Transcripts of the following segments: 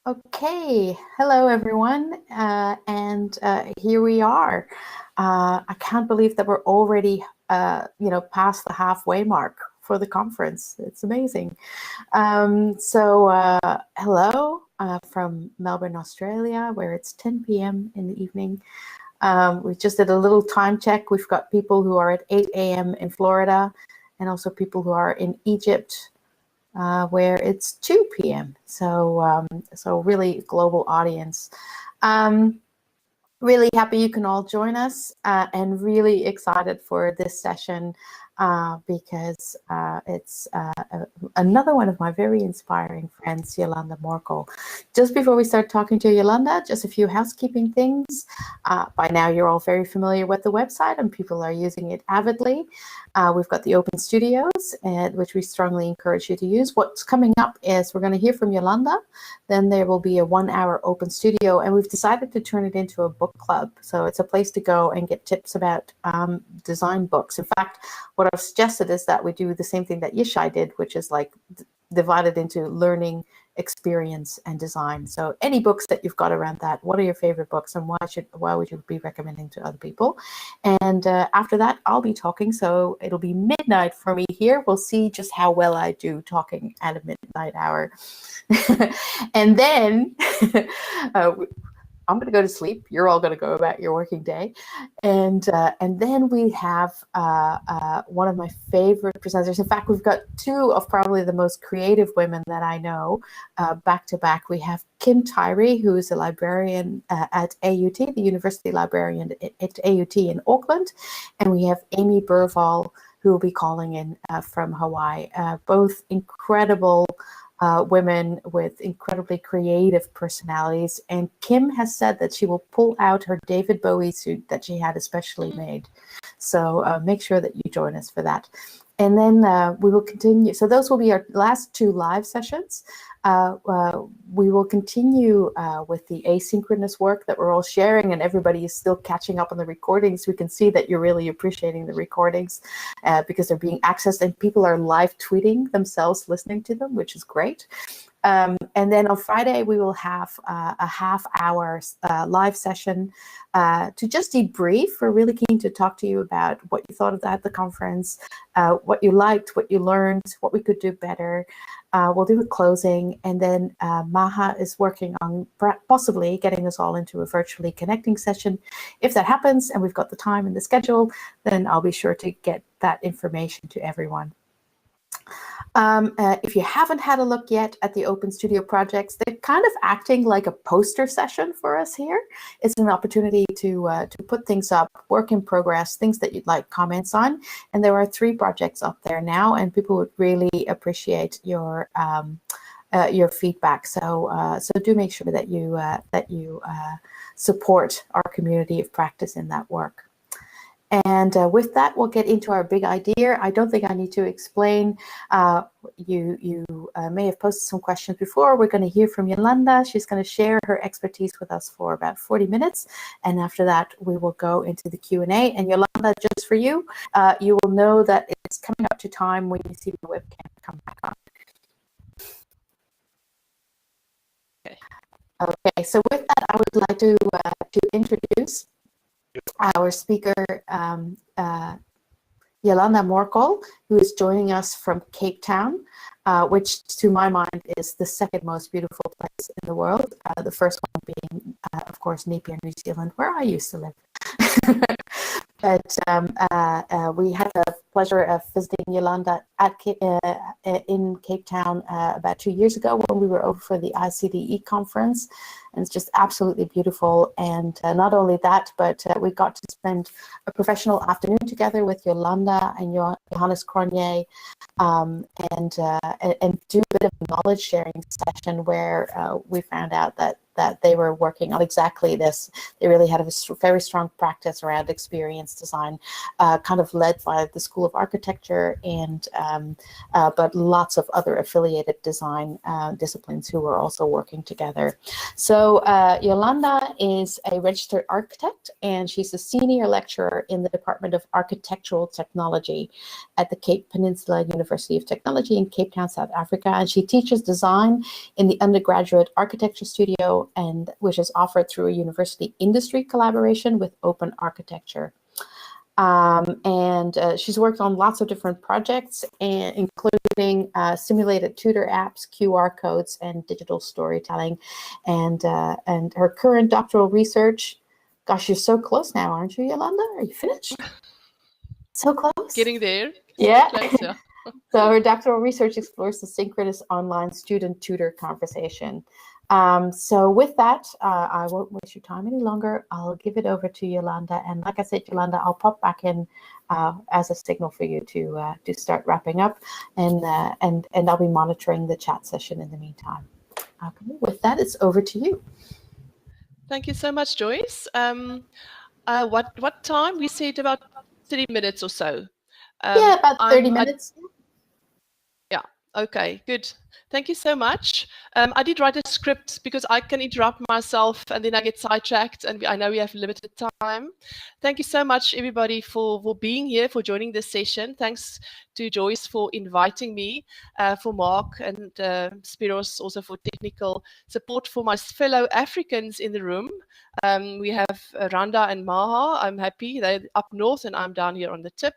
Okay, hello everyone, and here we are. I can't believe that we're already, past the halfway mark for the conference. It's amazing. Hello from Melbourne, Australia, where it's 10 p.m. in the evening. We just did a little time check. We've got people who are at 8 a.m. in Florida, and also people who are in Egypt, where it's 2 p.m. So really global audience. Really happy you can all join us, and really excited for this session because it's another one of my very inspiring friends, Jolanda Morkel. Just before we start talking to Jolanda, just a few housekeeping things. By now, you're all very familiar with the website and people are using it avidly. We've got the open studios, which we strongly encourage you to use. What's coming up is we're going to hear from Jolanda. Then there will be a 1-hour open studio, and we've decided to turn it into a book club. So it's a place to go and get tips about design books. In fact, what I've suggested is that we do the same thing that Yishai did, which is like divided into learning, experience, and design. So any books that you've got around that, what are your favorite books, and why would you be recommending to other people? And after that, I'll be talking. So it'll be midnight for me here. We'll see just how well I do talking at a midnight hour. And then I'm going to go to sleep. You're all going to go about your working day. And then we have one of my favorite presenters. In fact, we've got two of probably the most creative women that I know back to back. We have Kim Tyree, who is a librarian at AUT, the University Librarian at AUT in Auckland. And we have Amy Burval, who will be calling in from Hawaii. Both incredible women with incredibly creative personalities. And Kim has said that she will pull out her David Bowie suit that she had especially made. So make sure that you join us for that. And then we will continue. So those will be our last two live sessions. We will continue with the asynchronous work that we're all sharing, and everybody is still catching up on the recordings. We can see that you're really appreciating the recordings because they're being accessed, and people are live tweeting themselves listening to them, which is great. And then on Friday, we will have a half-hour live session to just debrief. We're really keen to talk to you about what you thought of that at the conference, what you liked, what you learned, what we could do better. We'll do a closing, and then Maha is working on possibly getting us all into a virtually connecting session. If that happens and we've got the time and the schedule, then I'll be sure to get that information to everyone. If you haven't had a look yet at the Open Studio projects, they're kind of acting like a poster session for us here. It's an opportunity to put things up, work in progress, things that you'd like comments on. And there are 3 projects up there now, and people would really appreciate your feedback. So do make sure that you support our community of practice in that work. And with that, we'll get into our big idea. I don't think I need to explain. You may have posted some questions before. We're going to hear from Jolanda. She's going to share her expertise with us for about 40 minutes. And after that, we will go into the Q&A. And Jolanda, just for you, you will know that it's coming up to time when you see the webcam come back on. Okay, so with that, I would like to introduce our speaker, Jolanda Morkel, who is joining us from Cape Town, which to my mind is the second most beautiful place in the world. The first one being, of course, Napier, New Zealand, where I used to live. But we had the pleasure of visiting Jolanda in Cape Town about 2 years ago when we were over for the ICDE conference. And it's just absolutely beautiful. And not only that, but we got to spend a professional afternoon together with Jolanda and Johannes Cronje, and do a bit of a knowledge sharing session where we found out that that they were working on exactly this. They really had a very strong practice around experience design, kind of led by the School of Architecture and but lots of other affiliated design disciplines who were also working together. So Jolanda is a registered architect, and she's a senior lecturer in the Department of Architectural Technology at the Cape Peninsula University of Technology in Cape Town, South Africa. And she teaches design in the undergraduate architecture studio, and which is offered through a university industry collaboration with Open Architecture. She's worked on lots of different projects, including simulated tutor apps, QR codes, and digital storytelling. And her current doctoral research, gosh, you're so close now, aren't you, Jolanda? Are you finished? So close. Getting there. Yeah. Closer. So her doctoral research explores the synchronous online student-tutor conversation. So with that, I won't waste your time any longer. I'll give it over to Jolanda. And like I said, Jolanda, I'll pop back in as a signal for you to start wrapping up. And I'll be monitoring the chat session in the meantime. Okay, with that, it's over to you. Thank you so much, Joyce. What time? We said about 30 minutes or so. Yeah, about 30 minutes. Yeah, okay, good. Thank you so much. I did write a script because I can interrupt myself and then I get sidetracked, and I know we have limited time. Thank you so much, everybody, for being here, for joining this session. Thanks to Joyce for inviting me, for Mark and Spiros also for technical support, for my fellow Africans in the room. We have Randa and Maha. I'm happy they're up north and I'm down here on the tip.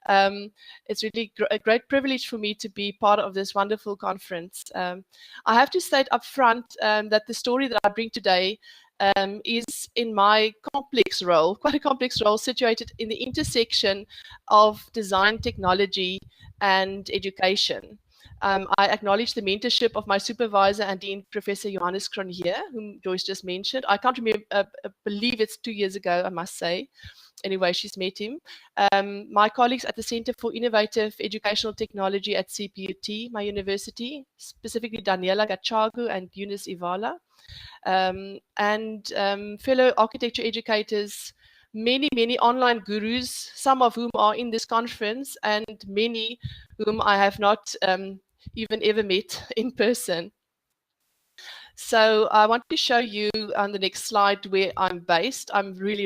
It's really a great privilege for me to be part of this wonderful conference. I have to state up front that the story that I bring today is in my complex role, quite a complex role, situated in the intersection of design, technology, and education. I acknowledge the mentorship of my supervisor and Dean, Professor Johannes Cronje, whom Joyce just mentioned. I can't remember, believe it's 2 years ago, I must say. Anyway, she's met him. My colleagues at the Center for Innovative Educational Technology at CPUT, my university, specifically Daniela Gachagu and Eunice Ivala, and fellow architecture educators, many online gurus, some of whom are in this conference, and many whom I have not even ever met in person. So I want to show you on the next slide where I'm based. I'm really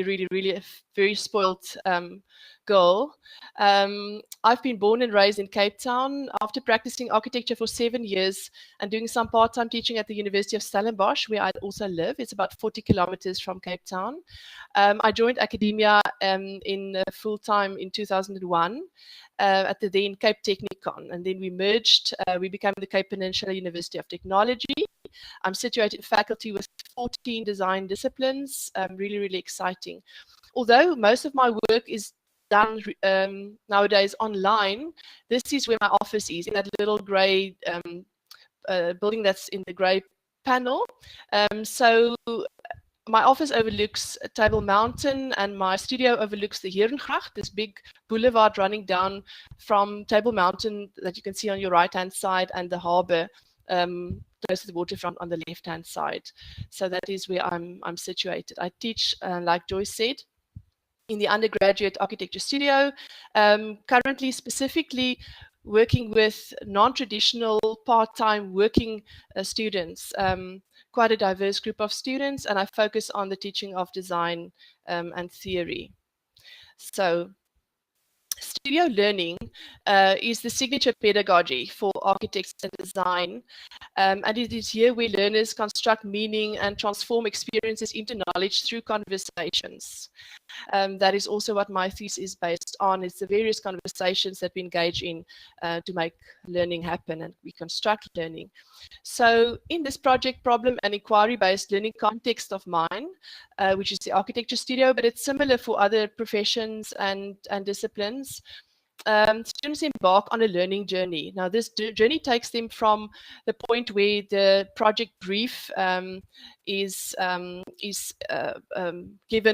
a very spoiled girl. I've been born and raised in Cape Town. After practicing architecture for 7 years and doing some part-time teaching at the University of Stellenbosch, where I also live, it's about 40 kilometers from Cape Town. I joined academia in full-time in 2001 at the then Cape Technikon, and then we merged. We became the Cape Peninsula University of Technology. I'm situated in faculty with 14 design disciplines, really exciting. Although most of my work is done nowadays online, this is where my office is, in that little grey building that's in the grey panel. So my office overlooks Table Mountain and my studio overlooks the Herengracht, this big boulevard running down from Table Mountain that you can see on your right-hand side, and the harbour close to the waterfront on the left-hand side. So that is where I'm situated. I teach, like Joyce said, in the undergraduate architecture studio, currently specifically working with non-traditional part-time working students, quite a diverse group of students, and I focus on the teaching of design and theory. So studio learning is the signature pedagogy for architects and design, and it is here where learners construct meaning and transform experiences into knowledge through conversations. That is also what my thesis is based on. It's the various conversations that we engage in to make learning happen, and we construct learning. So in this project problem and inquiry-based learning context of mine, which is the architecture studio, but it's similar for other professions and disciplines, students embark on a learning journey. Now, this journey takes them from the point where the project brief given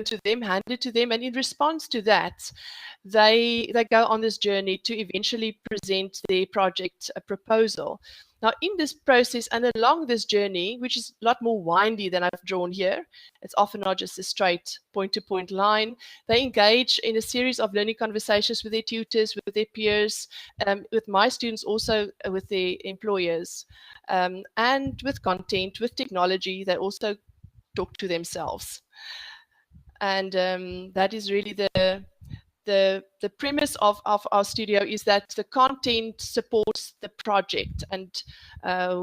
to them, handed to them, and in response to that, they go on this journey to eventually present their project proposal. Now, in this process and along this journey, which is a lot more windy than I've drawn here, it's often not just a straight point-to-point line. They engage in a series of learning conversations with their tutors, with their peers, with my students, also with their employers, and with content, with technology. They also talk to themselves. And that is really the premise of our studio, is that the content supports the project, and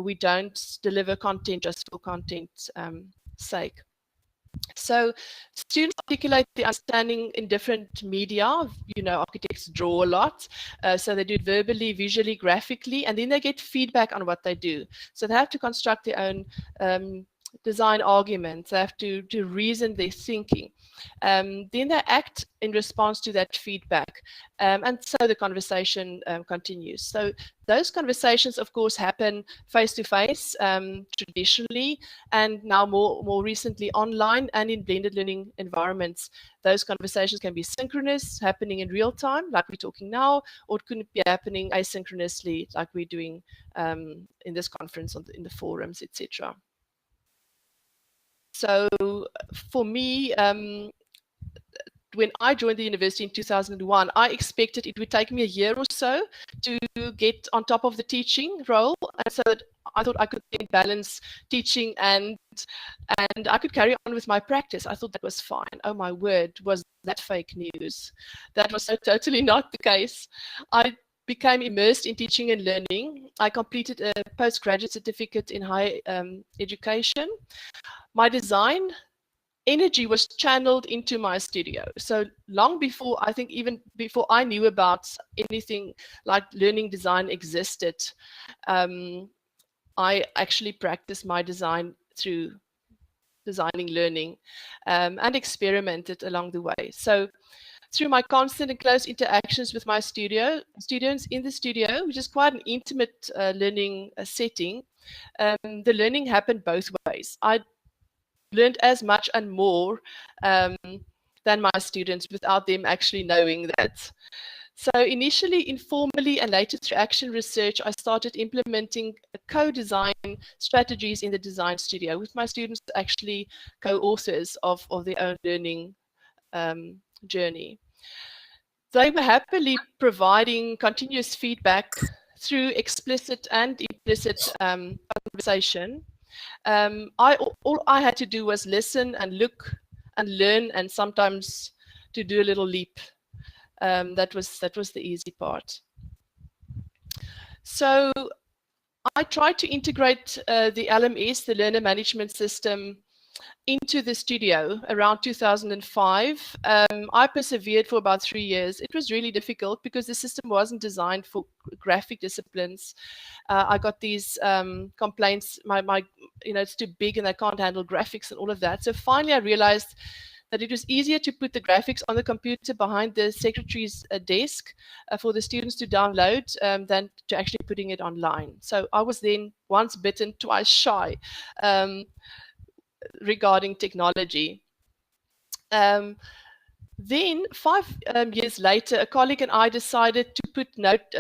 we don't deliver content just for content's sake. So students articulate the understanding in different media. You know, architects draw a lot, so they do it verbally, visually, graphically, and then they get feedback on what they do. So they have to construct their own design arguments. They have to reason their thinking. Then they act in response to that feedback, and so the conversation continues. So those conversations, of course, happen face-to-face, traditionally, and now more recently online and in blended learning environments. Those conversations can be synchronous, happening in real time, like we're talking now, or it could be happening asynchronously, like we're doing in this conference, in the forums, etc. So for me, when I joined the university in 2001, I expected it would take me a year or so to get on top of the teaching role. And so I thought I could balance teaching and I could carry on with my practice. I thought that was fine. Oh my word, was that fake news? That was so totally not the case. I became immersed in teaching and learning. I completed a postgraduate certificate in higher education. My design energy was channeled into my studio. So long before, I think even before I knew about anything like learning design existed, I actually practiced my design through designing learning, and experimented along the way. So through my constant and close interactions with my students in the studio, which is quite an intimate learning setting, the learning happened both ways. I learned as much and more than my students without them actually knowing that. So initially, informally, and later through action research, I started implementing co-design strategies in the design studio with my students, actually co-authors of their own learning journey. They were happily providing continuous feedback through explicit and implicit conversation. All I had to do was listen and look and learn, and sometimes to do a little leap. That was the easy part. So I tried to integrate the LMS, the Learner Management System, into the studio around 2005. I persevered for about 3 years. It was really difficult because the system wasn't designed for graphic disciplines. I got these complaints, it's too big and I can't handle graphics and all of that. So finally I realized that it was easier to put the graphics on the computer behind the secretary's desk for the students to download than to actually putting it online. So I was then once bitten, twice shy regarding technology. Then 5 years later, a colleague and I decided to put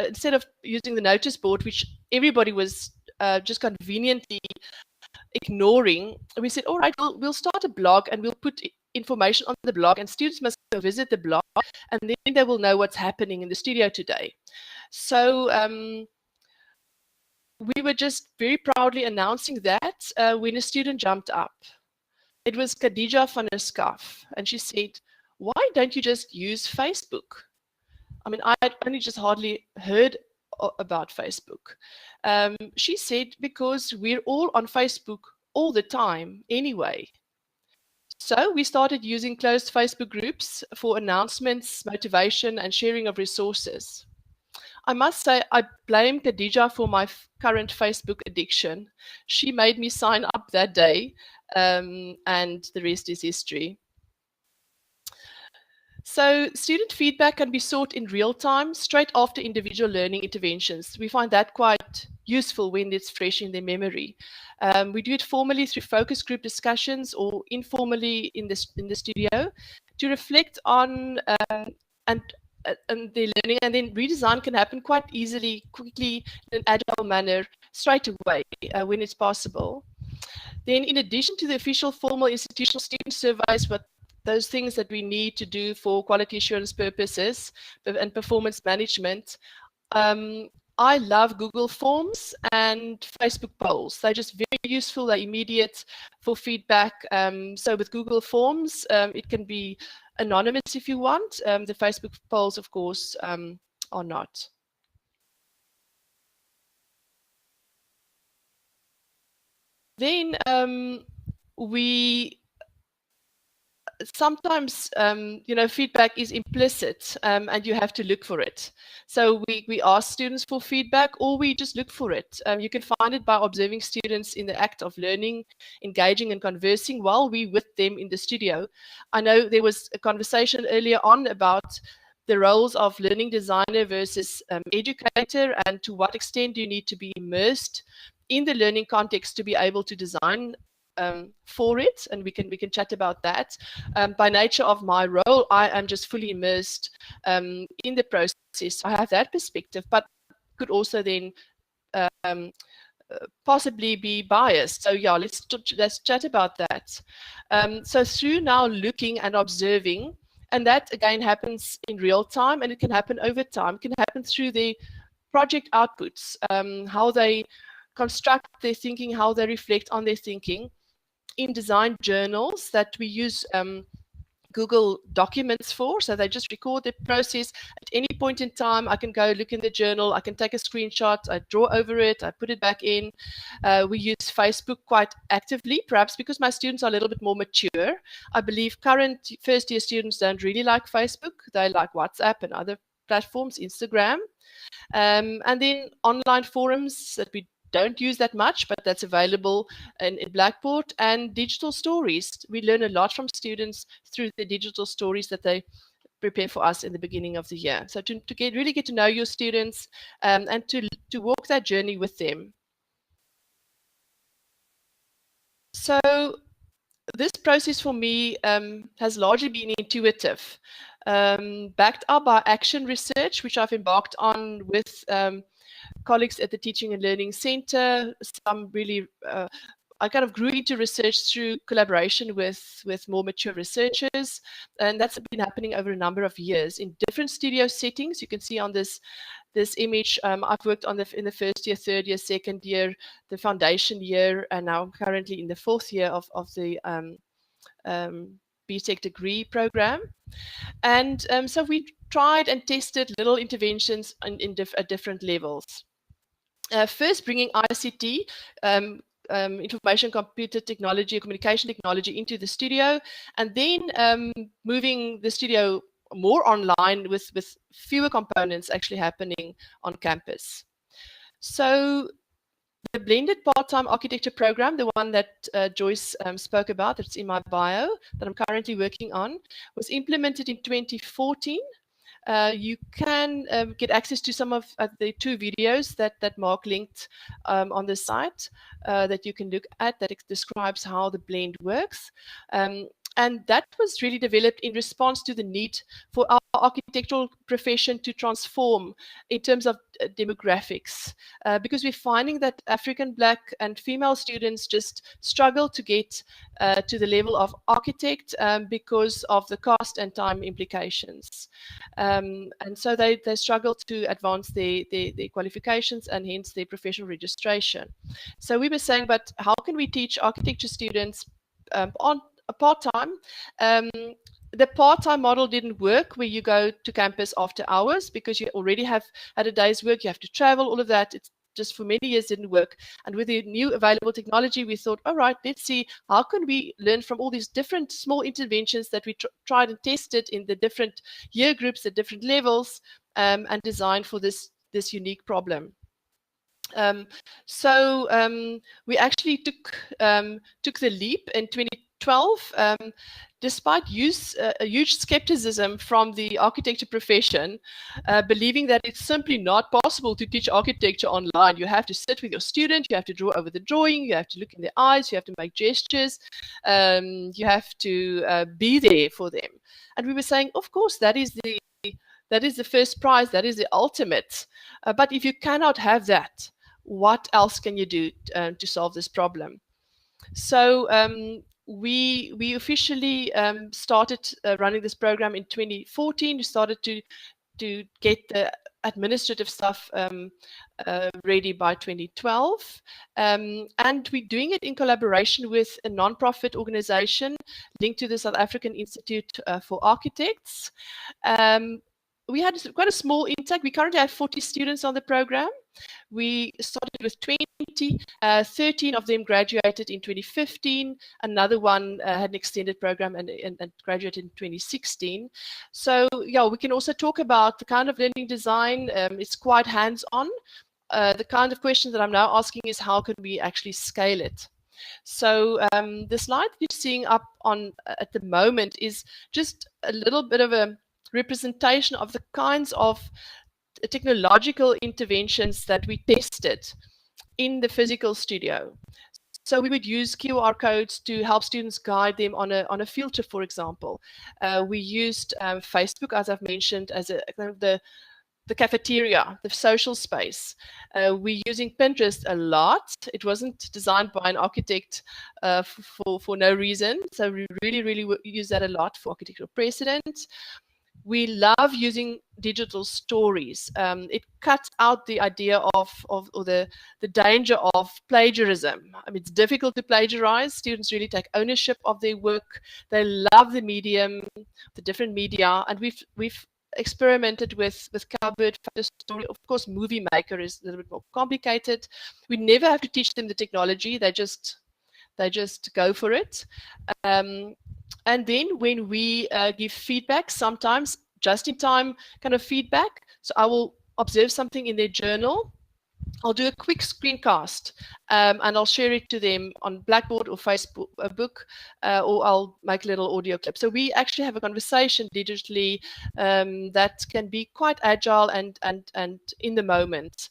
instead of using the notice board, which everybody was just conveniently ignoring, we said, all right, we'll start a blog and we'll put information on the blog, and students must go visit the blog, and then they will know what's happening in the studio today. So we were just very proudly announcing that when a student jumped up. It was Khadija van der Skaf, and she said, why don't you just use Facebook? I mean, I'd only just hardly heard about Facebook. She said, because we're all on Facebook all the time anyway. So we started using closed Facebook groups for announcements, motivation, and sharing of resources. I must say, I blame Khadija for my current Facebook addiction. She made me sign up that day, and the rest is history. So student feedback can be sought in real time, straight after individual learning interventions. We find that quite useful when it's fresh in their memory. We do it formally through focus group discussions or informally in the studio to reflect on and their learning, and then redesign can happen quite easily, quickly, in an agile manner, straight away when it's possible. Then, in addition to the official formal institutional student surveys, but those things that we need to do for quality assurance purposes and performance management, I love Google Forms and Facebook polls. They're just very useful. They're immediate for feedback. So with Google Forms, it can be anonymous if you want. The Facebook polls, of course, are not. Then we sometimes, feedback is implicit and you have to look for it. So we ask students for feedback or we just look for it. You can find it by observing students in the act of learning, engaging and conversing while we with them in the studio. I know there was a conversation earlier on about the roles of learning designer versus educator, and to what extent do you need to be immersed in the learning context to be able to design for it, and we can chat about that. By nature of my role, I am just fully immersed in the process. I have that perspective, but could also then possibly be biased. So yeah, let's chat about that. So through now looking and observing, and that again happens in real time, and it can happen over time. It can happen through the project outputs, how they construct their thinking, how they reflect on their thinking in design journals that we use Google Documents for. So they just record the process at any point in time. I can go look in the journal, I can take a screenshot, I draw over it, I put it back in. We use Facebook quite actively, perhaps because my students are a little bit more mature. I believe current first year students don't really like Facebook. They like WhatsApp and other platforms, Instagram. And then online forums that we don't use that much, but that's available in Blackboard, and digital stories. We learn a lot from students through the digital stories that they prepare for us in the beginning of the year. So to really get to know your students and to walk that journey with them. So this process for me has largely been intuitive, backed up by action research, which I've embarked on with colleagues at the Teaching and Learning Center. Some really, I kind of grew into research through collaboration with more mature researchers, and that's been happening over a number of years in different studio settings. You can see on this image, I've worked on in the first year, third year, second year, the foundation year, and now I'm currently in the fourth year of the BTech degree program. And so we tried and tested little interventions at different levels. First, bringing ICT, information computer technology, communication technology into the studio, and then moving the studio more online with fewer components actually happening on campus. So the blended part-time architecture program, the one that Joyce spoke about, that's in my bio, that I'm currently working on, was implemented in 2014. You can get access to some of the 2 videos that Mark linked on the site that you can look at, that describes how the blend works. And that was really developed in response to the need for our architectural profession to transform in terms of demographics, because we're finding that African, Black and female students just struggle to get to the level of architect because of the cost and time implications. And so they struggle to advance their qualifications and hence their professional registration. So we were saying, but how can we teach architecture students on a part-time? The part-time model didn't work where you go to campus after hours because you already have had a day's work, you have to travel, all of that. It's just for many years didn't work. And with the new available technology, we thought, all right, let's see, how can we learn from all these different small interventions that we tried and tested in the different year groups at different levels and design for this unique problem. So we actually took the leap in 2012, despite a huge skepticism from the architecture profession, believing that it's simply not possible to teach architecture online. You have to sit with your student, you have to draw over the drawing, you have to look in their eyes, you have to make gestures, you have to be there for them. And we were saying, of course, that is the first prize, that is the ultimate. But if you cannot have that, what else can you do to solve this problem? So we officially started running this program in 2014. We started to get the administrative stuff ready by 2012. And we're doing it in collaboration with a non-profit organization linked to the South African Institute for Architects. We had quite a small intake. We currently have 40 students on the program. We started with 20, 13 of them graduated in 2015. Another one had an extended program and graduated in 2016. So yeah, we can also talk about the kind of learning design. It's quite hands-on. The kind of question that I'm now asking is how can we actually scale it? So the slide you're seeing up on at the moment is just a little bit of a representation of the kinds of technological interventions that we tested in the physical studio. So we would use QR codes to help students guide them on a field trip, for example. We used Facebook, as I've mentioned, as a kind of the cafeteria, the social space. We're using Pinterest a lot. It wasn't designed by an architect for no reason. So we really use that a lot for architectural precedent. We love using digital stories. It cuts out the idea or the danger of plagiarism. I mean, it's difficult to plagiarize. Students really take ownership of their work. They love the medium, the different media, and we've experimented with Cowbird, Photo Story. Of course, Movie Maker is a little bit more complicated. We never have to teach them the technology. They just go for it. And then when we give feedback, sometimes just-in-time kind of feedback, so I will observe something in their journal, I'll do a quick screencast and I'll share it to them on Blackboard or Facebook, or I'll make a little audio clip. So we actually have a conversation digitally that can be quite agile and in the moment.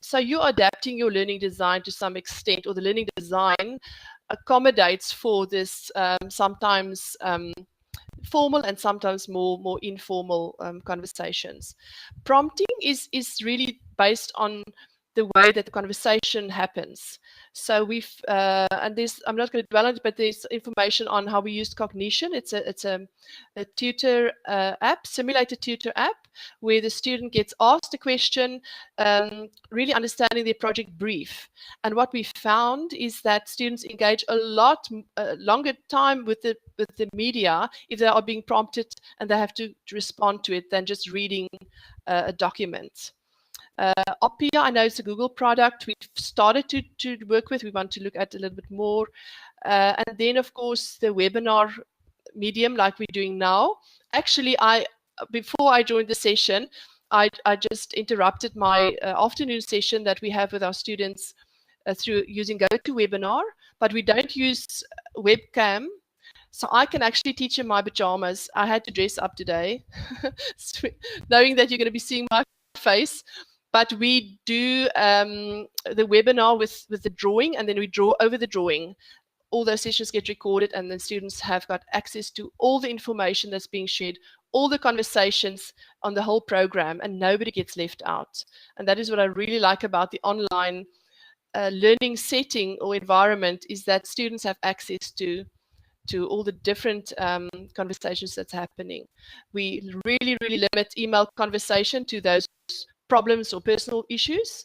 So you're adapting your learning design to some extent, or the learning design accommodates for this sometimes formal and sometimes more informal conversations. Prompting is really based on the way that the conversation happens. So we've and there's, I'm not going to dwell on it, but there's information on how we use Cognition. It's a tutor app, simulated tutor app, where the student gets asked a question, really understanding their project brief. And what we found is that students engage a lot longer time with the media if they are being prompted and they have to respond to it than just reading a document. Oppia, I know it's a Google product we've started to work with. We want to look at a little bit more. And then, of course, the webinar medium like we're doing now. Actually, before I joined the session, I just interrupted my afternoon session that we have with our students through using GoToWebinar, but we don't use webcam. So I can actually teach in my pajamas. I had to dress up today, knowing that you're going to be seeing my face. But we do the webinar with the drawing, and then we draw over the drawing. All those sessions get recorded, and then students have got access to all the information that's being shared, all the conversations on the whole program, and nobody gets left out. And that is what I really like about the online learning setting or environment, is that students have access to all the different conversations that's happening. We really limit email conversation to those problems or personal issues.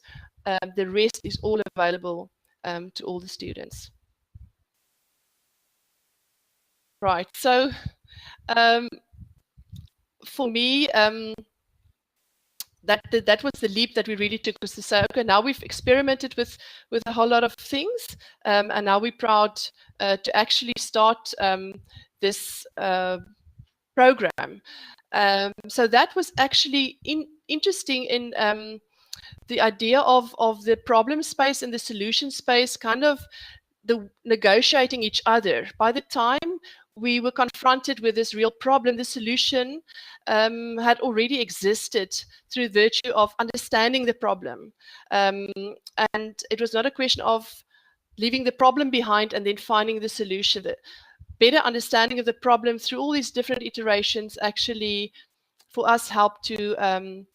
The rest is all available to all the students. Right, so for me, that was the leap that we really took, was to say, okay, now we've experimented with a whole lot of things, and now we're proud to actually start this program. So that was actually interesting in the idea of the problem space and the solution space kind of the negotiating each other. By the time we were confronted with this real problem, the solution had already existed through virtue of understanding the problem. And it was not a question of leaving the problem behind and then finding the solution. The better understanding of the problem through all these different iterations actually, for us, helped to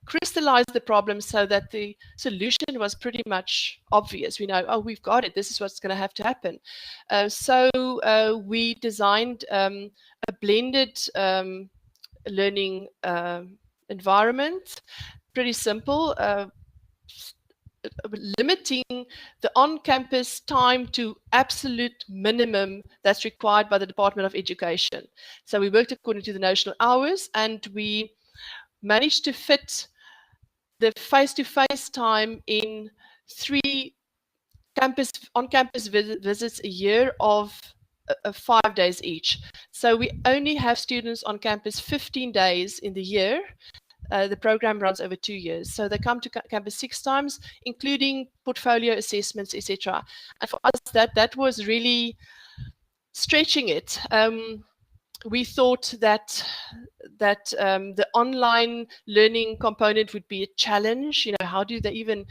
crystallize the problem so that the solution was pretty much obvious. We know, oh, we've got it. This is what's going to have to happen. So we designed a blended learning environment, pretty simple, limiting the on-campus time to absolute minimum that's required by the Department of Education. So we worked according to the notional hours, and we managed to fit the face-to-face time in 3 on-campus visits a year of 5 days each. So we only have students on campus 15 days in the year. The program runs over 2 years. So they come to campus 6 times, including portfolio assessments, etc. And for us, that was really stretching it. We thought that the online learning component would be a challenge. You know, how do they even,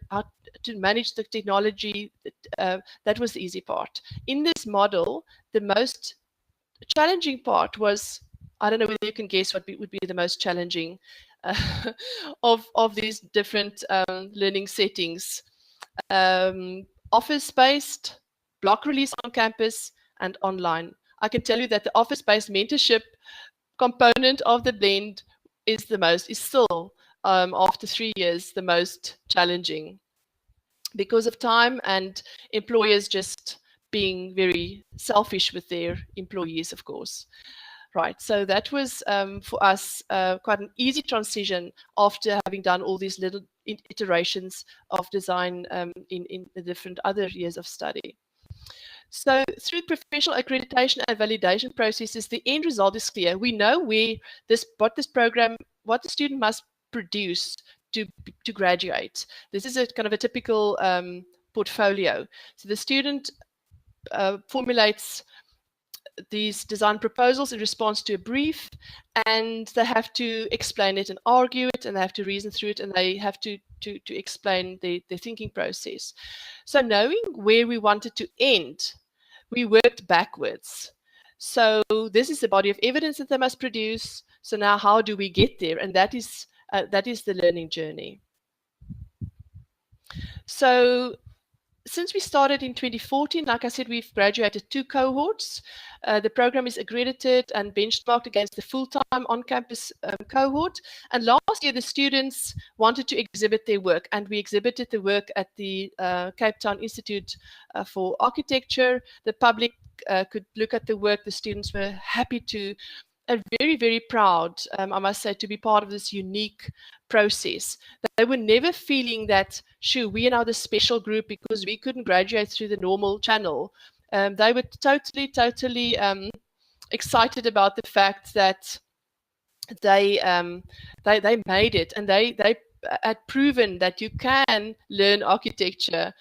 how to manage the technology? That was the easy part. In this model, the most challenging part was, I don't know whether you can guess what would be the most challenging of these different learning settings. Office-based, block release on campus, and online. I can tell you that the office-based mentorship component of the blend is still, after 3 years, the most challenging because of time and employers just being very selfish with their employees, of course. Right, so that was for us quite an easy transition after having done all these little iterations of design in the different other years of study. So through professional accreditation and validation processes, the end result is clear. We know what the student must produce to graduate. This is a kind of a typical portfolio. So the student formulates these design proposals in response to a brief, and they have to explain it and argue it, and they have to reason through it, and they have to explain the thinking process. So knowing where we wanted to end, we worked backwards. So this is the body of evidence that they must produce. So now how do we get there? And that is the learning journey. So since we started in 2014, like I said, we've graduated 2 cohorts. The program is accredited and benchmarked against the full-time on-campus cohort. And last year, the students wanted to exhibit their work, and we exhibited the work at the Cape Town Institute for Architecture. The public could look at the work. The students were happy to, and very, very proud, I must say, to be part of this unique process. They were never feeling that, sure, we are now the special group because we couldn't graduate through the normal channel. They were totally excited about the fact that they made it, and they had proven that you can learn architecture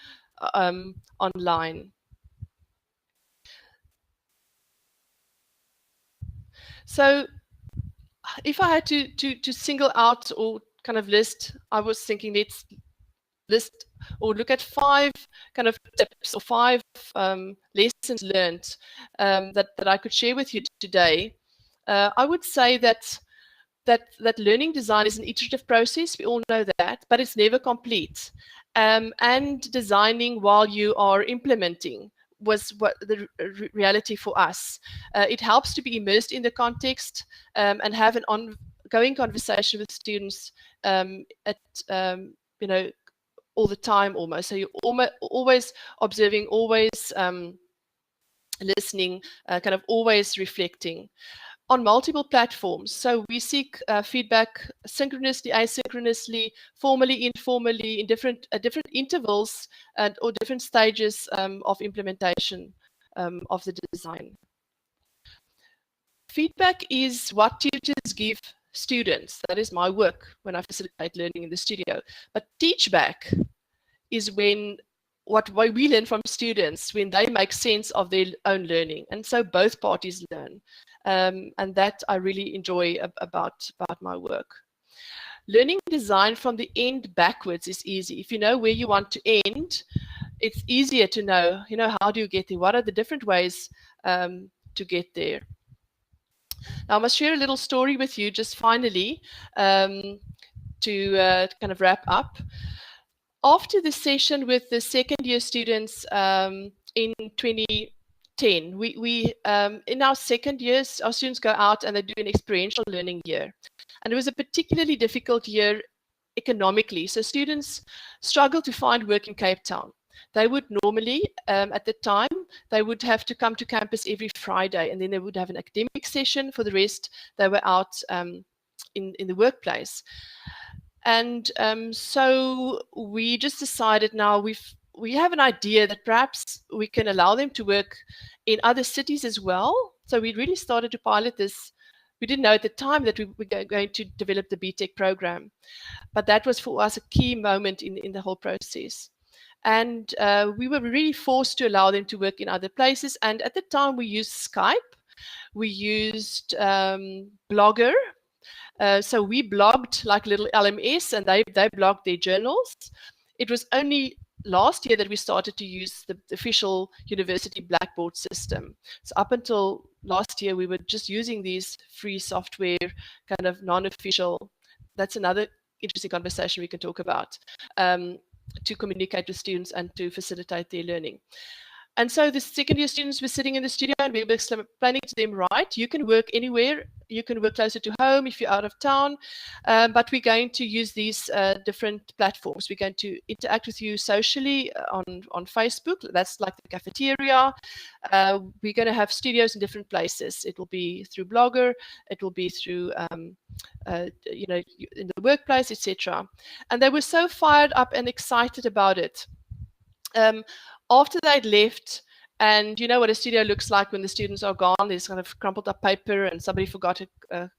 online. So if I had to single out or kind of list, I was thinking let's list or look at 5 kind of tips or 5 lessons learned that I could share with you today. I would say that learning design is an iterative process. We all know that, but it's never complete. And designing while you are implementing was what the reality for us. It helps to be immersed in the context and have an ongoing conversation with students at all the time almost. So you're always observing, always listening, kind of always reflecting on multiple platforms. So we seek feedback synchronously, asynchronously, formally, informally, in different intervals or different stages of implementation of the design. Feedback is what teachers give students. That is my work when I facilitate learning in the studio. But teach back is when what we learn from students when they make sense of their own learning. And so both parties learn. And that I really enjoy about my work. Learning design from the end backwards is easy. If you know where you want to end, it's easier to know, how do you get there? What are the different ways to get there? Now, I must share a little story with you just finally to kind of wrap up. After the session with the second year students in 2010, we in our second years, our students go out and they do an experiential learning year. And it was a particularly difficult year economically. So students struggled to find work in Cape Town. They would normally, at the time, they would have to come to campus every Friday, and then they would have an academic session. For the rest, they were out in the workplace. And so we just decided now we have an idea that perhaps we can allow them to work in other cities as well. So we really started to pilot this. We didn't know at the time that we were going to develop the BTech program, but that was for us a key moment in the whole process. And we were really forced to allow them to work in other places. And at the time, we used Skype. We used Blogger. So we blogged like little LMS, and they blogged their journals. It was only last year that we started to use the official university Blackboard system. So up until last year, we were just using these free software, kind of non-official. That's another interesting conversation we can talk about, to communicate with students and to facilitate their learning. And so the second year students were sitting in the studio, and we were explaining to them, right, you can work anywhere, you can work closer to home if you're out of town, but we're going to use these different platforms. We're going to interact with you socially on Facebook. That's like the cafeteria. We're going to have studios in different places. It will be through Blogger, it will be through in the workplace, etc. And they were so fired up and excited about it. After they'd left, and you know what a studio looks like when the students are gone, there's kind of crumpled up paper and somebody forgot a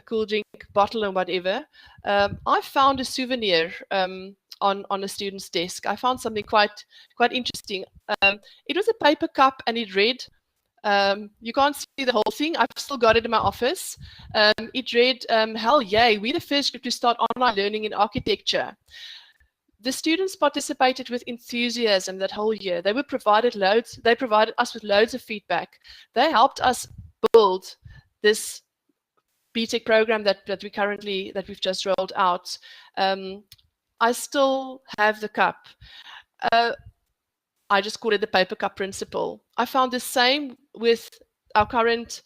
cool drink bottle and whatever. I found a souvenir on a student's desk. I found something quite interesting. It was a paper cup, and it read, you can't see the whole thing. I've still got it in my office. It read, hell yay, we're the first group to start online learning in architecture. The students participated with enthusiasm that whole year. They provided us with loads of feedback. They helped us build this BTech program that we've just rolled out. I still have the cup. I just call it the paper cup principle. I found the same with our current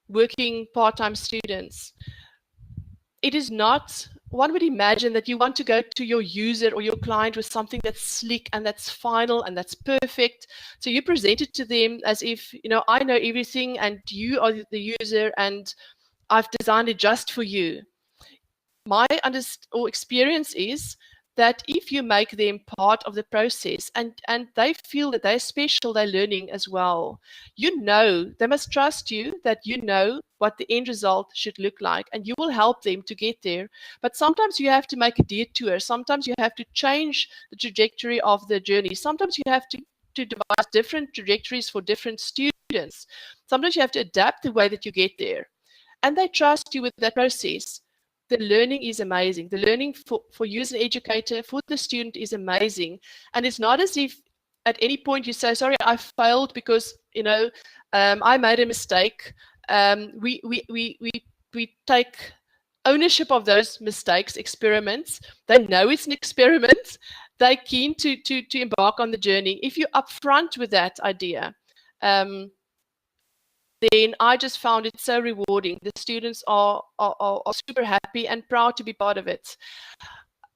working part-time students. It is not, one would imagine that you want to go to your user or your client with something that's sleek and that's final and that's perfect. So you present it to them as if, I know everything and you are the user and I've designed it just for you. My experience is that if you make them part of the process and they feel that they're special, they're learning as well, they must trust you that you know what the end result should look like, and you will help them to get there. But sometimes you have to make a detour. Sometimes you have to change the trajectory of the journey. Sometimes you have to devise different trajectories for different students. Sometimes you have to adapt the way that you get there. And they trust you with that process. The learning is amazing. The learning for you as an educator, for the student, is amazing. And it's not as if at any point you say, sorry, I failed because, I made a mistake. We take ownership of those mistakes, experiments. They know it's an experiment. They're keen to embark on the journey. If you're upfront with that idea, then I just found it so rewarding. The students are super happy and proud to be part of it.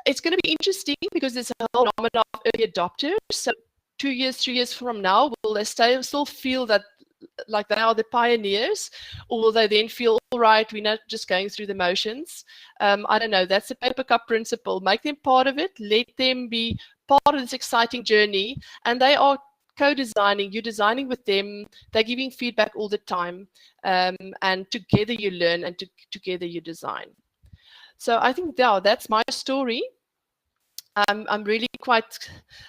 It's going to be interesting because there's a whole phenomenon of early adopters. So 2 years, 3 years from now, will they still feel that like they are the pioneers, or will they then feel, all right, we're not just going through the motions? I don't know. That's the paper cup principle. Make them part of it. Let them be part of this exciting journey. And they are co-designing, you're designing with them, they're giving feedback all the time, and together you learn and together you design. So I think that's my story. I'm really quite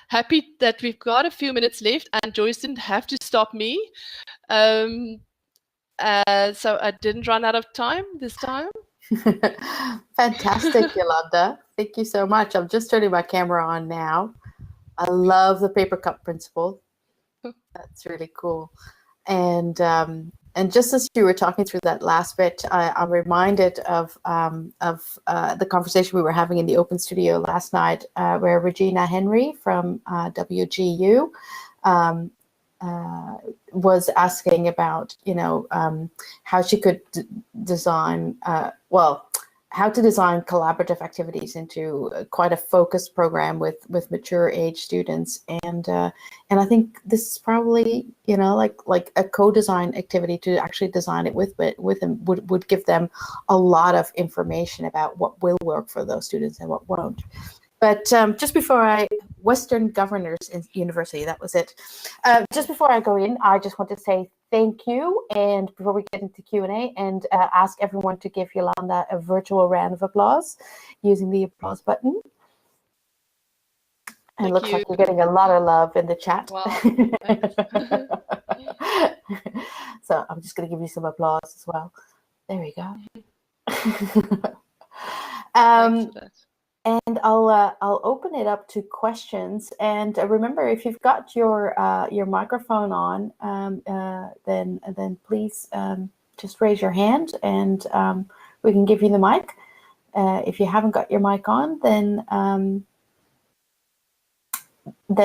happy that we've got a few minutes left, and Joyce didn't have to stop me. So I didn't run out of time this time. Fantastic, Jolanda. Thank you so much. I'm just turning my camera on now. I love the paper cup principle. That's really cool. And just as you were talking through that last bit, I'm reminded of the conversation we were having in the Open Studio last night, where Regina Henry from WGU was asking about, how she could design, how to design collaborative activities into quite a focused program with mature age students, and I think this is probably like a co-design activity to actually design it with them would give them a lot of information about what will work for those students and what won't. But just before Western Governors University, that was it. Just before I go in, I just want to say thank you. And before we get into Q&A, and ask everyone to give Jolanda a virtual round of applause using the applause button. And it looks like you're getting a lot of love in the chat. Wow. So I'm just going to give you some applause as well. There we go. Thanks for that. And I'll open it up to questions. And remember, if you've got your microphone on, then please just raise your hand, and we can give you the mic. If you haven't got your mic on, then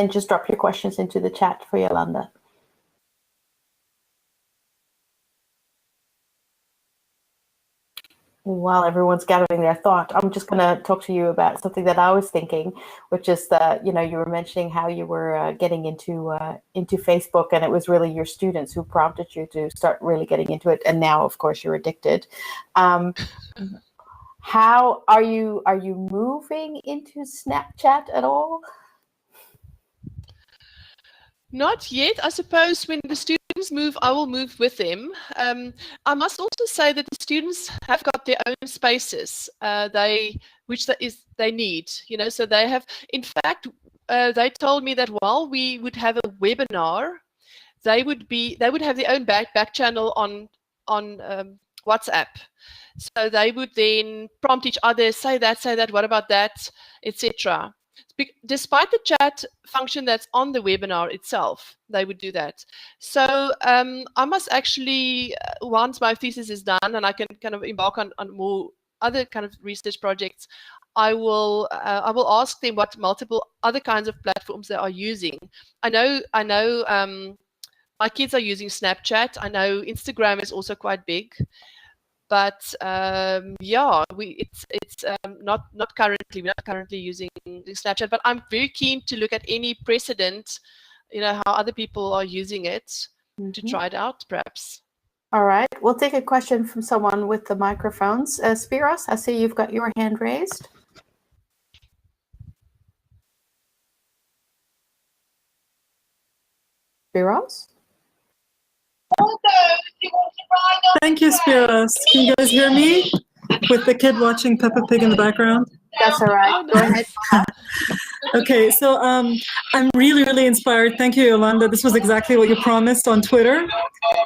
just drop your questions into the chat for Jolanda. While everyone's gathering their thought, I'm just going to talk to you about something that I was thinking, which is that, you were mentioning how you were getting into Facebook, and it was really your students who prompted you to start really getting into it. And now, of course, you're addicted. How are you moving into Snapchat at all? Not yet. I suppose when the students move, I will move with them. I must also say that the students have got their own spaces, which they need. So they have. In fact, they told me that while we would have a webinar, they would have their own back channel on WhatsApp. So they would then prompt each other, say that, what about that, etc. Despite the chat function that's on the webinar itself, they would do that. So I must actually, once my thesis is done and I can kind of embark on more other kind of research projects, I will ask them what multiple other kinds of platforms they are using. I know my kids are using Snapchat. I know Instagram is also quite big. But yeah, it's not currently. We're not currently using Snapchat, but I'm very keen to look at any precedent, how other people are using it, to try it out, perhaps. All right, we'll take a question from someone with the microphones. Spiros, I see you've got your hand raised. Spiros? Thank you, Spiros. Can you guys hear me? With the kid watching Peppa Pig in the background? That's all right. Go ahead. Okay, so I'm really, really inspired. Thank you, Jolanda. This was exactly what you promised on Twitter.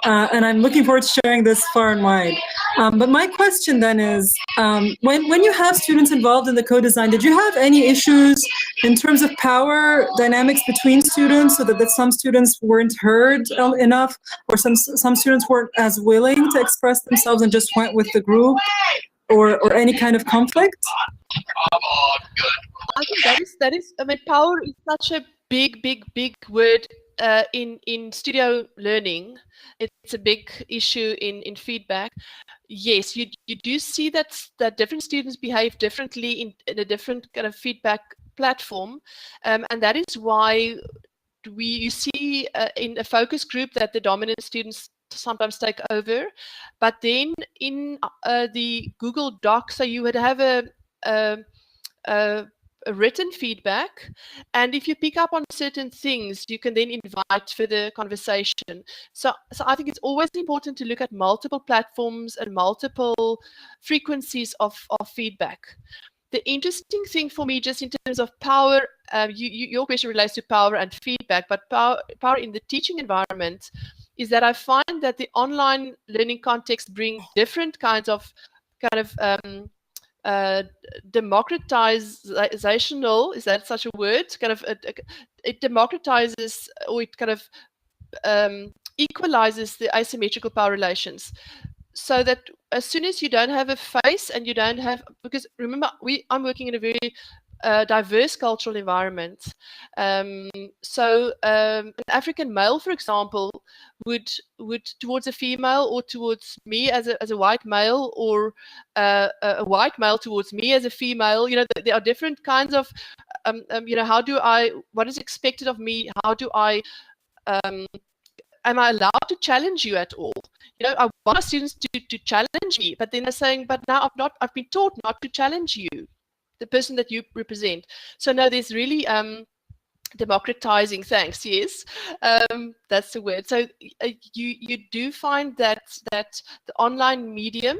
And I'm looking forward to sharing this far and wide. But my question then is, when you have students involved in the co-design, did you have any issues in terms of power dynamics between students, so that some students weren't heard enough, or some students weren't as willing to express themselves and just went with the group, or any kind of conflict? I think that is. I mean, power is such a big word in studio learning. It's a big issue in feedback. Yes, you do see that different students behave differently in a different kind of feedback platform, and that is why you see in a focus group that the dominant students sometimes take over, but then in the Google Doc, so you would have a written feedback, and if you pick up on certain things, you can then invite further conversation. So I think it's always important to look at multiple platforms and multiple frequencies of feedback. the interesting thing for me, just in terms of power, your question relates to power and feedback, but power in the teaching environment is that I find that the online learning context bring different kinds of democratizational, is that such a word? It democratizes, or it kind of equalizes the asymmetrical power relations, so that as soon as you don't have a face and you don't have, because remember, I'm working in a very diverse cultural environment. So an African male, for example, would towards a female, or towards me as a white male, or a white male towards me as a female. There are different kinds of, what is expected of me? How do I, am I allowed to challenge you at all? I want our students to challenge me, but then they're saying, but now I've been taught not to challenge you, the person that you represent. So no, there's really democratizing, thanks, yes, that's the word. So you do find that the online medium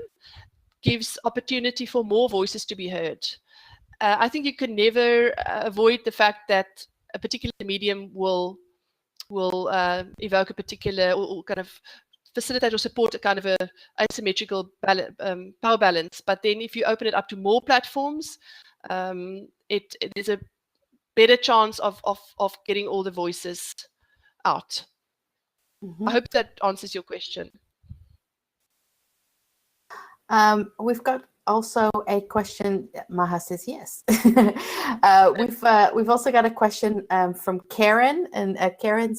gives opportunity for more voices to be heard. I think you can never avoid the fact that a particular medium will evoke a particular, or kind of facilitate or support a kind of a asymmetrical power balance. But then if you open it up to more platforms, it is a better chance of getting all the voices out. I hope that answers your question. We've got also a question. Maha says yes. We've also got a question from Karen, and Karen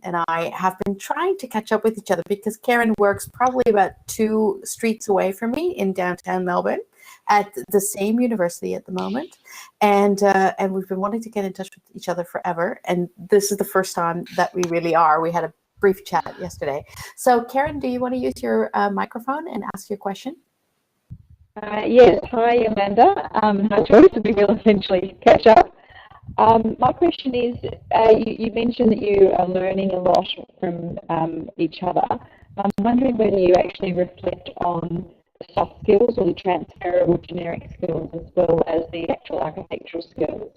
and I have been trying to catch up with each other, because Karen works probably about 2 streets away from me in downtown Melbourne at the same university at the moment, and we've been wanting to get in touch with each other forever, and this is the first time that we really are. We had a brief chat yesterday. So Karen, do you want to use your microphone and ask your question? Yes. Hi, Jolanda. Hi, Joyce. We will eventually catch up. My question is, you mentioned that you are learning a lot from each other. I'm wondering whether you actually reflect on soft skills, or the transferable generic skills, as well as the actual architectural skills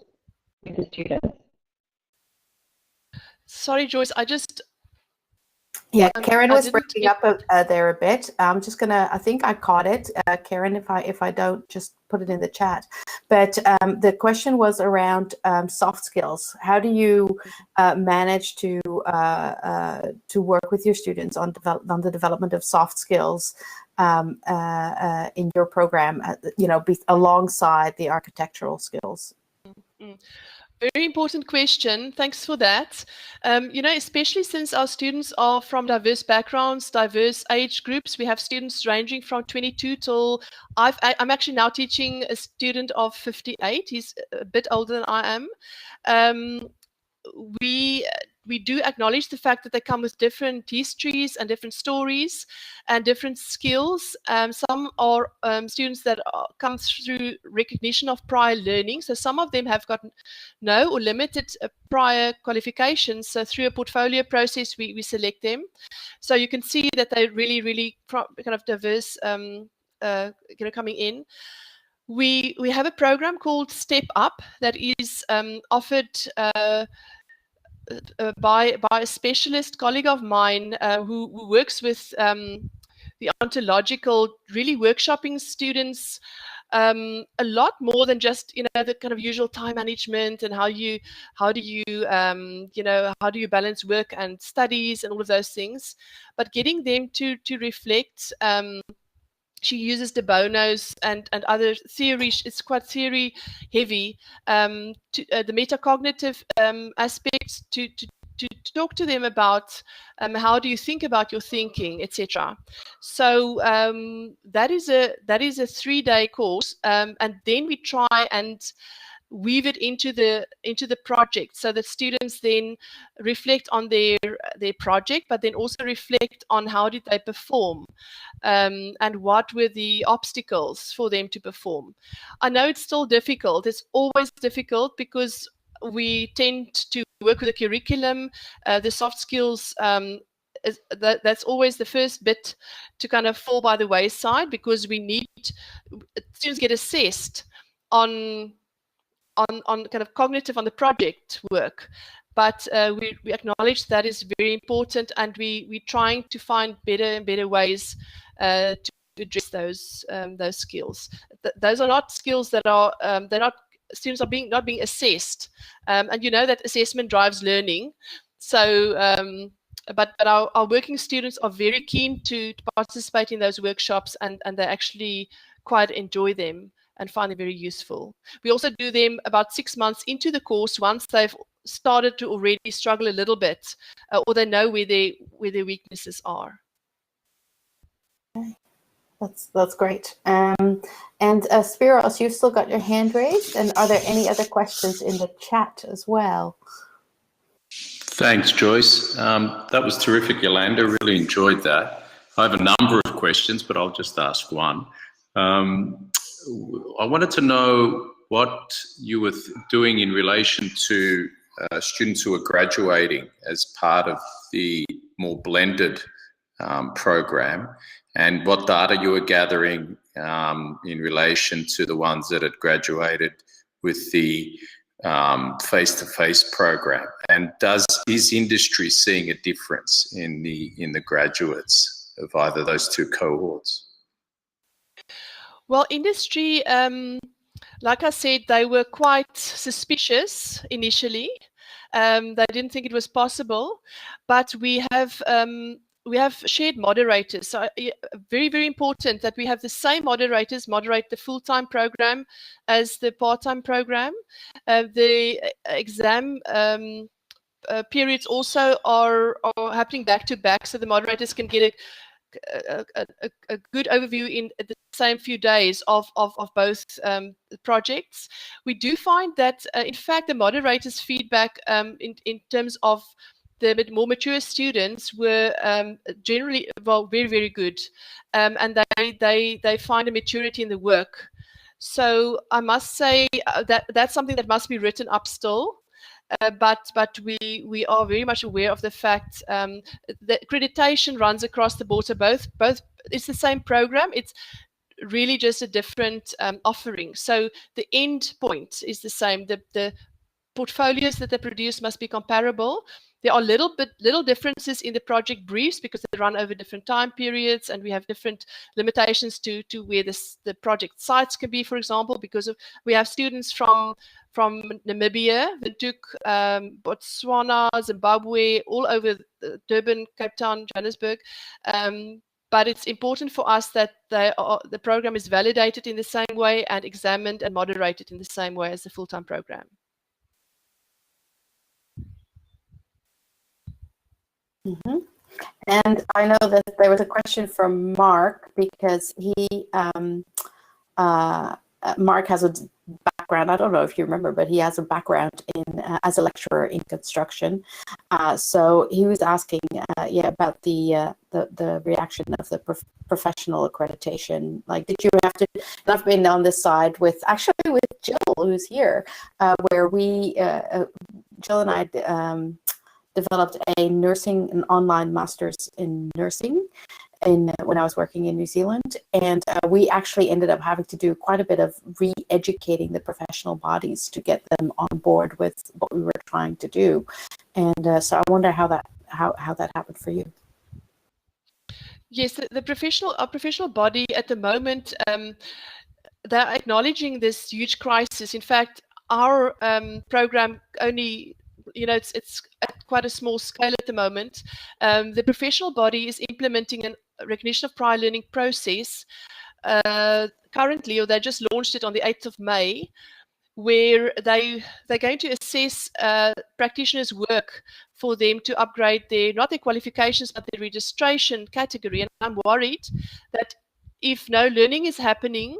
with the students. Sorry, Joyce, Yeah, Karen was breaking up there a bit. I'm just gonna, I think I caught it, Karen. If I don't, just put it in the chat. But the question was around soft skills. How do you manage to work with your students on the development of soft skills in your program? Alongside the architectural skills. Mm-hmm. Very important question. Thanks for that. Especially since our students are from diverse backgrounds, diverse age groups. We have students ranging from 22 till I'm actually now teaching a student of 58. He's a bit older than I am. We do acknowledge the fact that they come with different histories and different stories and different skills. Some are students that come through recognition of prior learning. So some of them have got no or limited prior qualifications. So through a portfolio process, we select them. So you can see that they're really, really kind of diverse, coming in. We have a program called Step Up that is offered by a specialist colleague of mine who works with the ontological, really workshopping students a lot more than just the kind of usual time management and how do you balance work and studies and all of those things, but getting them to reflect. She uses de Bono's and other theories. It's quite theory heavy. The metacognitive aspects to talk to them about how do you think about your thinking, etc. So that is a 3-day course, and then we try and weave it into the project, so that students then reflect on their project, but then also reflect on how did they perform, and what were the obstacles for them to perform. I know it's still difficult. It's always difficult because we tend to work with a curriculum. The soft skills, that's always the first bit to kind of fall by the wayside, because we need students get assessed on kind of cognitive on the project work. But we acknowledge that is very important, and we're trying to find better and better ways to address those skills. Those are not skills that are they're not students are not being assessed, and you know that assessment drives learning. So, but our working students are very keen to participate in those workshops, and they actually quite enjoy them and find them very useful. We also do them about 6 months into the course, once they've started to already struggle a little bit, or they know where their weaknesses are. Okay. That's great. And Spiros, you've still got your hand raised, and are there any other questions in the chat as well? Thanks, Joyce. That was terrific, Jolanda. Really enjoyed that. I have a number of questions, but I'll just ask one. I wanted to know what you were doing in relation to students who are graduating as part of the more blended program, and what data you were gathering in relation to the ones that had graduated with the face-to-face program, and is industry seeing a difference in the graduates of either those two cohorts? Well, industry, like I said, they were quite suspicious initially. They didn't think it was possible, but we have shared moderators. So very, very important that we have the same moderators moderate the full-time program as the part-time program. The exam periods also are happening back to back, so the moderators can get a good overview in the same few days of both projects. We do find that, in fact, the moderators' feedback in terms of the more mature students were generally, well, very, very good, and they find a maturity in the work. So I must say that that's something that must be written up still. But we are very much aware of the fact that accreditation runs across the board. So both it's the same program. It's really just a different offering. So the end point is the same. The portfolios that they produce must be comparable. There are little differences in the project briefs because they run over different time periods, and we have different limitations to where the project sites can be, for example, because we have students from Namibia, Windhoek, Botswana, Zimbabwe, all over Durban, Cape Town, Johannesburg. But it's important for us that the program is validated in the same way and examined and moderated in the same way as the full-time program. Mm-hmm. And I know that there was a question from Mark, because Mark has a background, I don't know if you remember, but he has a background in as a lecturer in construction. So he was asking about the reaction of the professional accreditation. Like, did you have to, and I've been on this side with Jill, who's here, where Jill and I developed an online master's in nursing when I was working in New Zealand, and we actually ended up having to do quite a bit of re-educating the professional bodies to get them on board with what we were trying to do. And so I wonder how that happened for you. Yes, our professional body at the moment, they're acknowledging this huge crisis. In fact, our program only, it's at quite a small scale at the moment. The professional body is implementing a recognition of prior learning process currently, or they just launched it on the 8th of May, where they're going to assess practitioners' work for them to upgrade not their qualifications, but their registration category. And I'm worried that if no learning is happening,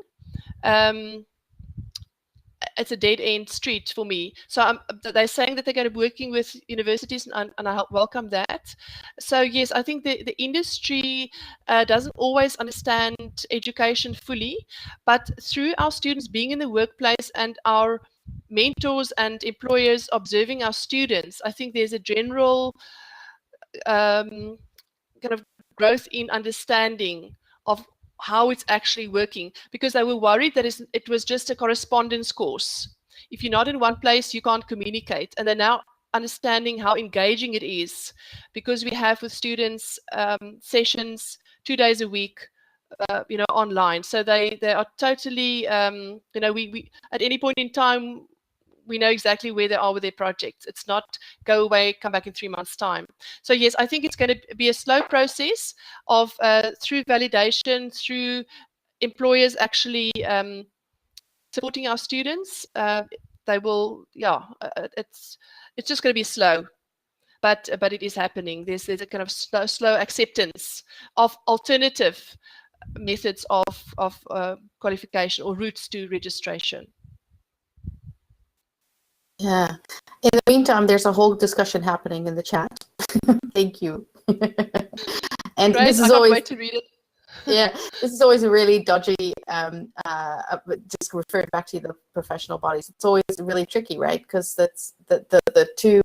it's a dead-end street for me. So they're saying that they're going to be working with universities, and I welcome that. So yes, I think the industry doesn't always understand education fully, but through our students being in the workplace and our mentors and employers observing our students, I think there's a general kind of growth in understanding of how it's actually working, because they were worried that it was just a correspondence course. If you're not in one place, you can't communicate. And they're now understanding how engaging it is, because we have with students sessions 2 days a week, online. So they are totally, we at any point in time, we know exactly where they are with their projects. It's not go away, come back in 3 months' time. So yes, I think it's going to be a slow process of through validation, through employers actually supporting our students. They will, it's just going to be slow, but it is happening. There's a kind of slow acceptance of alternative methods of qualification or routes to registration. Yeah. In the meantime, there's a whole discussion happening in the chat. Thank you. And Great. this is I can't always wait to read it. yeah, this is always a really dodgy. Just referring back to the professional bodies, it's always really tricky, right? Because that's the two.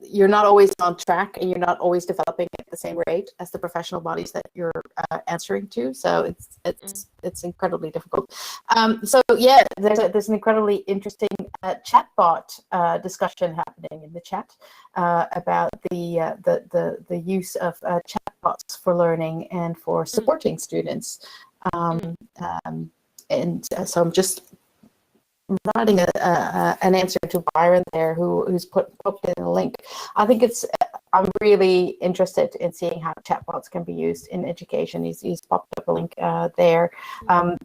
You're not always on track, and you're not always developing at the same rate as the professional bodies that you're answering to. So it's incredibly difficult. So yeah, there's an incredibly interesting chatbot discussion happening in the chat about the use of chatbots for learning and for supporting students. And so I'm just writing an answer to Byron there, who's put in a link. I think I'm really interested in seeing how chatbots can be used in education. He's popped up a link there.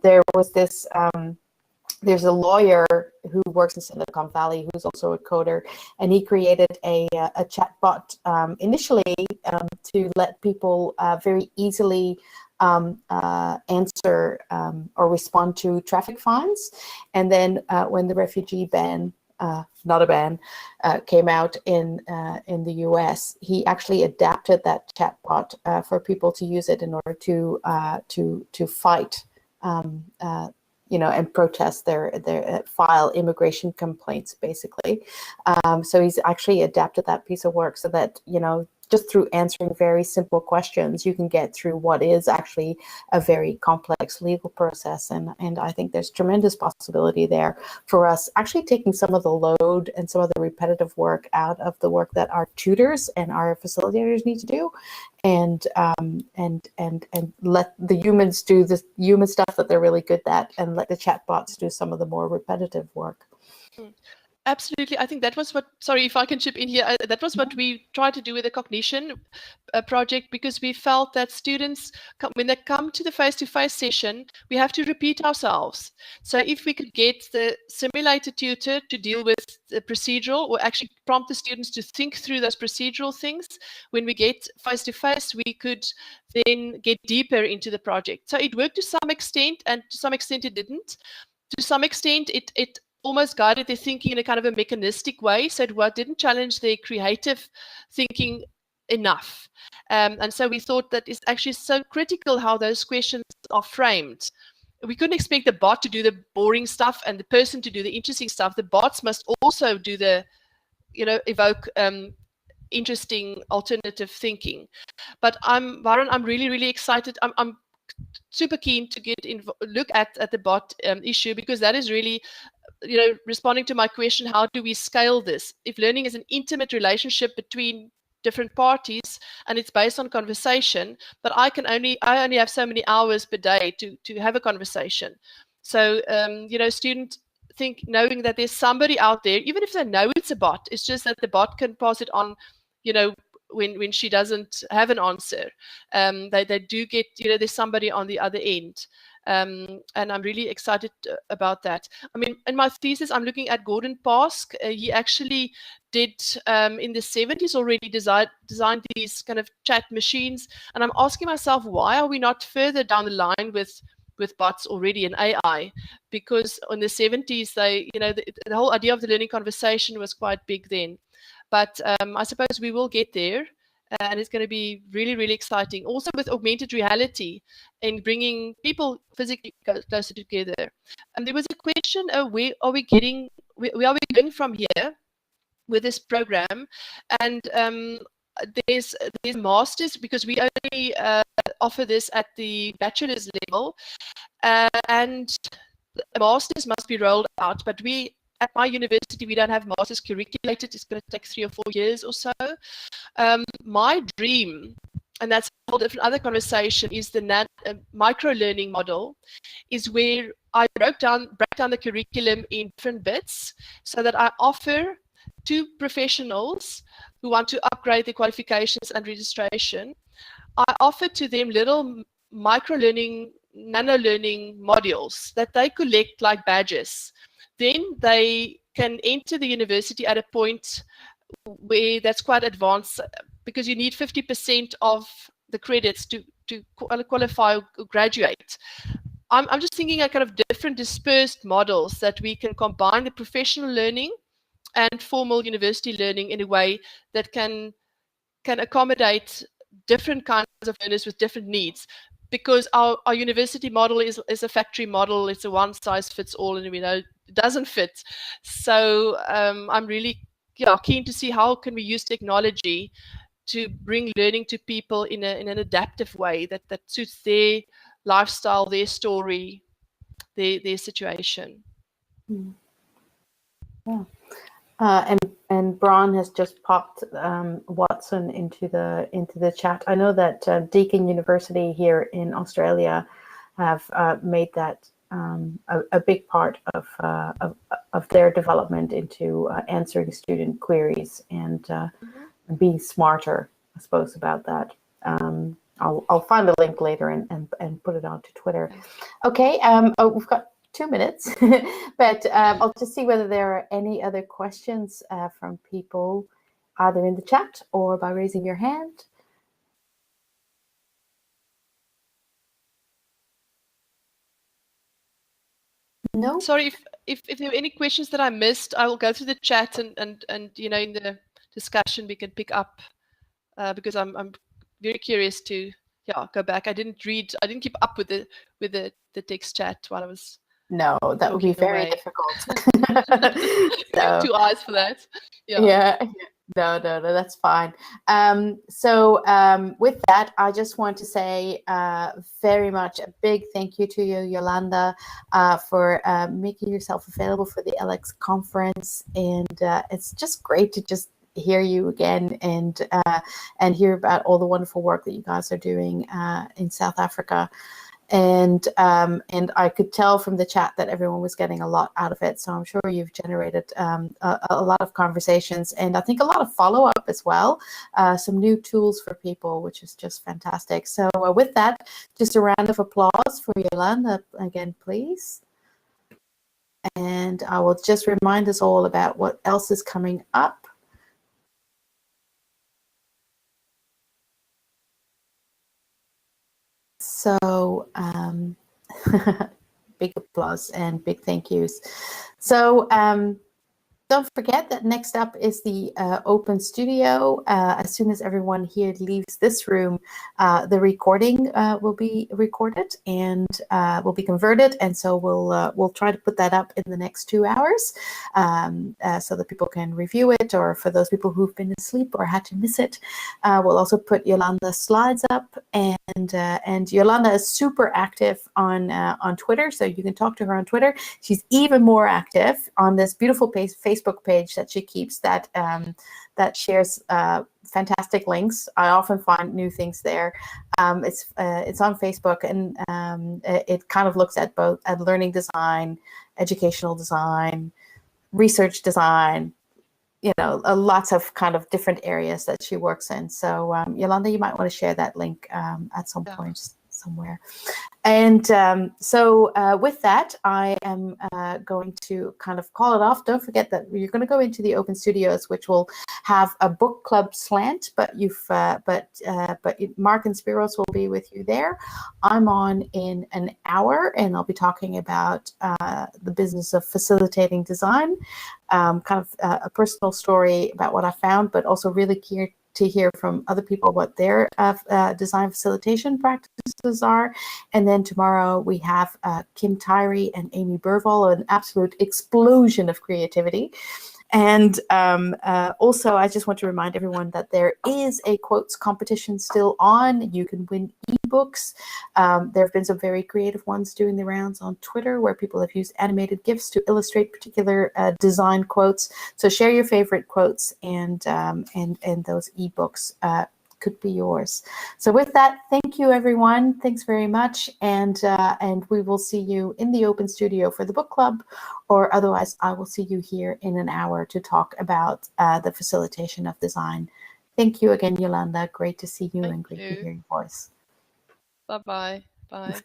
There was this. There's a lawyer who works in Silicon Valley who's also a coder, and he created a chatbot initially to let people very easily answer or respond to traffic fines. And then when the refugee ban, not a ban, came out in the US, he actually adapted that chatbot for people to use it in order to fight and protest their file immigration complaints, basically. So he's actually adapted that piece of work so that, just through answering very simple questions, you can get through what is actually a very complex legal process. And I think there's tremendous possibility there for us actually taking some of the load and some of the repetitive work out of the work that our tutors and our facilitators need to do, and let the humans do the human stuff that they're really good at, and let the chatbots do some of the more repetitive work. Absolutely. I think that was what, sorry if I can chip in here, that was what we tried to do with the cognition project, because we felt that students, when they come to the face-to-face session, we have to repeat ourselves. So if we could get the simulated tutor to deal with the procedural, or actually prompt the students to think through those procedural things, when we get face-to-face, we could then get deeper into the project. So it worked to some extent, and to some extent it didn't. To some extent, it almost guided their thinking in a kind of a mechanistic way, so it didn't challenge their creative thinking enough. And so we thought that it's actually so critical how those questions are framed. We couldn't expect the bot to do the boring stuff and the person to do the interesting stuff. The bots must also do the, evoke interesting alternative thinking. But Byron, I'm really, really excited. I'm super keen to look at the bot issue, because that is really, responding to my question, how do we scale this? If learning is an intimate relationship between different parties and it's based on conversation, but I only have so many hours per day to have a conversation. So, students knowing that there's somebody out there, even if they know it's a bot, it's just that the bot can pass it on, when she doesn't have an answer. They do get, there's somebody on the other end. And I'm really excited about that. I mean, in my thesis, I'm looking at Gordon Pask. He actually did, in the 70s already, designed these kind of chat machines. And I'm asking myself, why are we not further down the line with bots already in AI? Because in the 70s, the whole idea of the learning conversation was quite big then. But I suppose we will get there. And it's going to be really, really exciting. Also with augmented reality and bringing people physically closer together. And there was a question, where are we going from here with this program? And there's masters, because we only offer this at the bachelor's level, and a master's must be rolled out, but at my university, we don't have masters curriculated. It's going to take 3 or 4 years or so. My dream, and that's a whole different other conversation, is the micro-learning model, is where I break down the curriculum in different bits so that I offer to professionals who want to upgrade their qualifications and registration. I offer to them little micro-learning, nano-learning modules that they collect like badges. Then they can enter the university at a point where that's quite advanced, because you need 50% of the credits to qualify or graduate. I'm just thinking of kind of different dispersed models that we can combine the professional learning and formal university learning in a way that can accommodate different kinds of learners with different needs. Because our university model is a factory model. It's a one size fits all, and we know it doesn't fit. So I'm really keen to see how can we use technology to bring learning to people in an adaptive way that suits their lifestyle, their story, their situation. Yeah. And Bron has just popped Watson into the chat. I know that Deakin University here in Australia have made that a big part of their development into answering student queries and being smarter, I suppose, about that. I'll find a link later and put it onto Twitter. Okay. We've got 2 minutes, but I'll just see whether there are any other questions from people, either in the chat or by raising your hand. No. Sorry, if there are any questions that I missed, I will go through the chat and in the discussion we can pick up, because I'm very curious to go back. I didn't keep up with the text chat while I was. No, that would be very difficult. So, 2 eyes for that. Yeah. No, that's fine. So with that, I just want to say very much a big thank you to you, Jolanda, for making yourself available for the LX conference. And it's just great to just hear you again and hear about all the wonderful work that you guys are doing in South Africa. And I could tell from the chat that everyone was getting a lot out of it. So I'm sure you've generated a lot of conversations, and I think a lot of follow-up as well. Some new tools for people, which is just fantastic. So with that, just a round of applause for Jolanda again, please. And I will just remind us all about what else is coming up. So big applause and big thank yous. So don't forget that next up is the Open Studio. As soon as everyone here leaves this room, the recording will be recorded and will be converted. And so we'll try to put that up in the next 2 hours so that people can review it, or for those people who've been asleep or had to miss it. We'll also put Jolanda's slides up, and Jolanda is super active on Twitter, so you can talk to her on Twitter. She's even more active on this beautiful Facebook page that she keeps that shares fantastic links. I often find new things there. It's on Facebook, and it kind of looks at both at learning design, educational design, research design, lots of kind of different areas that she works in. So Jolanda, you might want to share that link at some point somewhere. And so with that, I am going to kind of call it off. Don't forget that you're going to go into the Open Studios, which will have a book club slant, but Mark and Spiros will be with you there. I'm on in an hour, and I'll be talking about the business of facilitating design, kind of a personal story about what I found, but also really keen to hear from other people what their design facilitation practices are. And then tomorrow we have Kim Tyree and Amy Burvall, an absolute explosion of creativity. And also, I just want to remind everyone that there is a quotes competition still on. You can win ebooks. There have been some very creative ones doing the rounds on Twitter where people have used animated GIFs to illustrate particular design quotes. So share your favorite quotes, and those ebooks could be yours. So with that, thank you, everyone. Thanks very much. And we will see you in the open studio for the book club, or otherwise I will see you here in an hour to talk about the facilitation of design. Thank you again, Jolanda. Great to see you and great to hear your voice. Bye-bye. Bye.